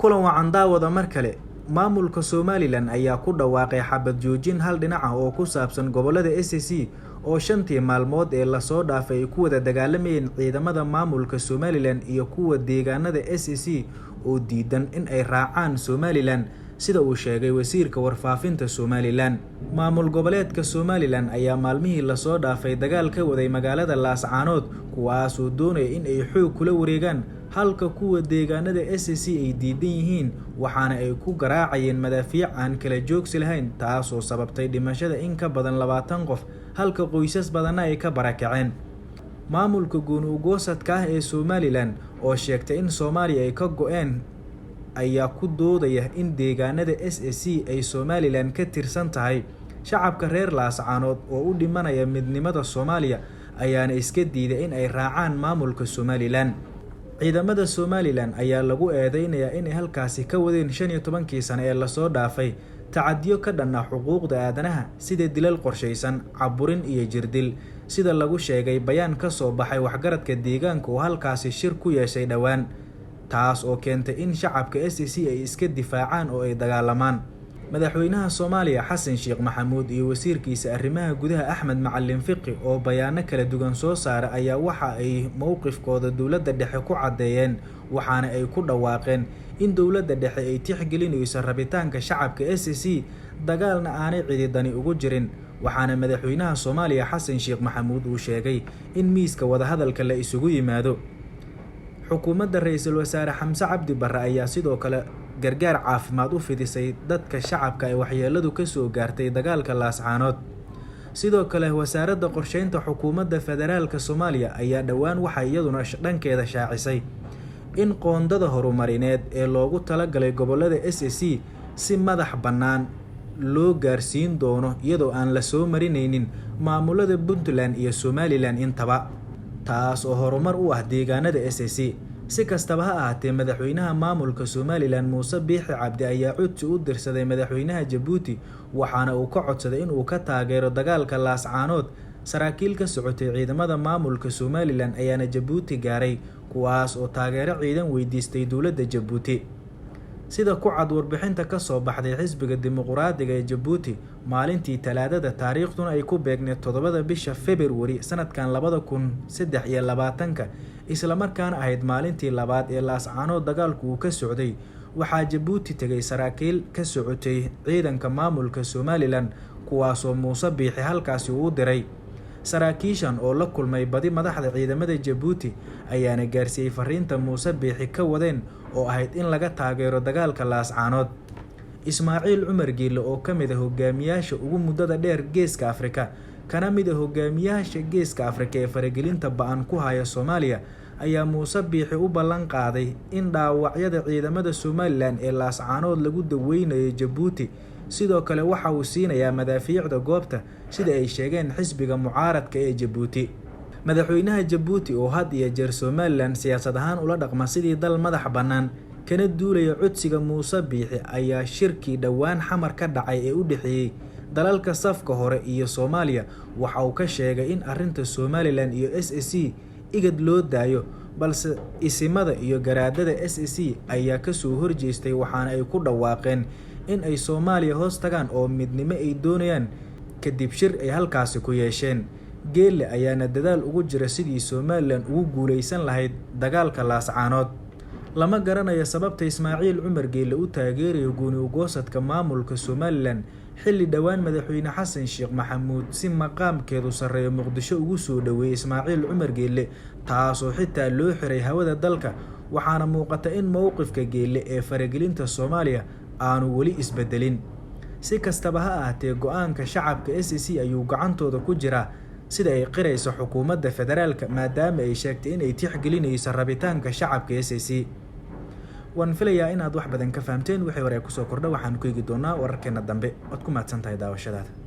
kulan wacan daawada mar kale maamulka Somaliland ayaa ku dhawaaqay xabad joojin hal dhinac ah oo ku saabsan gobolada SSC oo shantii maalmood ee la soo dhaafay ku wada dagaalamayeen ciidamada maamulka Somaliland iyo kuwa deegaanada SSC oo diidan in ay raacaan Somaliland sida uu sheegay wasiirka warfaafinta Somaliland. Maamul goboleedka Somaliland ayaa maalmihii la soo dhaafay dagaal ka waday magaalada Laascaanood kuwaas oo doonaya in ay xoog kula wareegaan halka kuwa deegaanada SSC ay diidan yihiin waxaana ay ku garaacayeen madaafiic aan kala joogsi lahayn taas oo sababtay dhimashada in ka badan 20 qof halka qoysas badan ay ka barakaceen. Maamulka gooni-u-goosadka ah ee Somaliland oo sheegtay in Soomaaliya ay ka go'een ayaa ku doodaya in deegaanada SSC ay Somaliland ka tirsan tahay. Shacabka reer Laascaanood oo u dhimanaya midnimada Soomaaliya ayaana iska diiday in ay raacaan maamulka Somaliland. Ciidamada Somaliland ayaa lagu eedeynayaa in ay halkaasi ka wadeen 15 sano ee la soo dhaafay tacadiyo ka dhan ah xuquuqda aadanaha sida dilal qorsheysan, caburin iyo jirdil sida lagu sheegay bayaan ka soo baxay waxgaradka deegaanka oo halkaasi shir ku yeeshay dhawaan taas oo keentay in shacabka SSC ay iska difaacaan oo ay dagaalamaan. Madaxweynaha Soomaaliya Xasan Sheekh Maxamuud iyo wasiirkiisa arrimaha gudaha Axmed Macalin Fiqi oo bayaano kala duwan soo saaray ayaa waxa ay mowqifkooda dawladda dhexe ku cadeeyeen waxaana ay ku dhawaaqeen in dawladda dhexe ay tixgelinayso rabitaanka shacabka SSC dagaalna aanay cididani ugu jirin. waxaana madaxweynaha Soomaaliya Xasan Sheekh Maxamuud uu sheegay in miiska wada hadalka la isugu yimaado. xukuumadda ra'iisul wasaare Xamse Cabdi Barre ayaa sidoo kale gargaar caafimaad u fidisay dadka shacabka ay waxyeeladu ka soo gaartay dagaalka Laascaanood. sidoo kale wasaaradda qorsheynta xukuumadda federaalka Soomaaliya ayaa dhawaan waxa iyaduna dhankeeda shaacisay in qoondada horumarineed ee loogu talagalay gobolada SSC si madax bannaan loo gaarsiin doono iyadoo aan la soo marinaynin maamulada Puntland iyo Somaliland intaba taas oo horumar u ah deegaanada SSC. si kastaba ha ahaatee madaxweynaha maamulka Somaliland Muuse Biixi Cabdi ayaa codsi u dirsaday madaxweynaha Djibouti waxaana uu ka codsaday in uu ka taageero dagaalka Laascaanood. saraakiil ka socotay ciidamada maamulka Somaliland ayaana Djibouti gaaray kuwaas oo taageero ciidan weydiistay dawladda Djibouti. sida ku cad warbixinta ka soo baxday xisbiga dimuqraadiga ee Djibouti maalintii Talaadada taariikhduna ay ku beegneed 7 bisha February sanadkan 2023 isla markaana ahayd maalintii labaad ee Laascaanood dagaalku uu ka socday. waxaa Djibouti tagay saraakiil ka socotay ciidanka maamulka Somaliland kuwaas oo Muuse Biixi halkaasi uu diray. saraakiishan oo la kulmay badi madaxda ciidamada Djibouti ayaana gaarsiiyay fariinta Muuse Biixi ka wadeen oo ahayd in laga taageero dagaalka Laascaanood. Ismaaciil Cumar Geelle oo ka mid ah hogaamiyaasha ugu muddada dheer Geeska Afrika kana mid ah hogaamiyaasha Geeska Afrika ee faragelinta ba'an ku haya Soomaaliya ayaa Muuse Biixi u ballan qaaday in dhaawacyada ciidamada Somaliland ee Laascaanood lagu daweynayo Djibouti. sidoo kale waxa uu siinayaa madaafiicda goobta sida ay sheegeen xisbiga mucaaradka ee Djibouti. madaxweynaha Djibouti oo had iyo jeer Somaliland siyaasad ahaan ula dhaqma sidii dal madax bannaan kana duulaya codsiga Muuse Biixi ayaa shirkii dhawaan xamar ka dhacay ee u dhaxeeyay dalalka safka hore iyo Soomaaliya waxa uu ka sheegay in arrinta Somaliland iyo SSC igad loo daayo balse isimada iyo garaadada SSC ayaa ka soo horjeestay waxaana ay ku dhawaaqeen in ay Soomaaliya hoos tagaan oo midnimo ay doonayaan kadib shir ay halkaasi ku yeesheen. Geelle ayaana dadaal ugu jira sidii Somaliland ugu guuleysan lahayd dagaalka Laascaanood. lama garanayo sababta Ismaaciil Cumar Geelle u taageerayo gooni-u-goosadka maamulka Somaliland xilli dhawaan madaxweyne Xasan Sheekh Maxamuud si maqaamkeedu sareeyo Muqdisho ugu soo dhaweeyay Ismaaciil Cumar Geelle taas oo xitaa loo xiray hawada dalka. waxaana muuqata in mowqifka Geelle ee faragelinta Soomaaliya aanu weli isbedelin. si kastaba ha ahaatee go'aanka shacabka SSC ayuu gacantooda ku jiraa sida ay qirayso xukuumadda federaalka maadaama ay sheegtay in ay tixgelinayso rabitaanka shacabka SSC. waan filayaa inaad wax badan ka fahamteen wixii hore ku soo kordha waxaan ku eegi doonaa wararkeena dambe. waad ku mahadsantahay daawashadaada.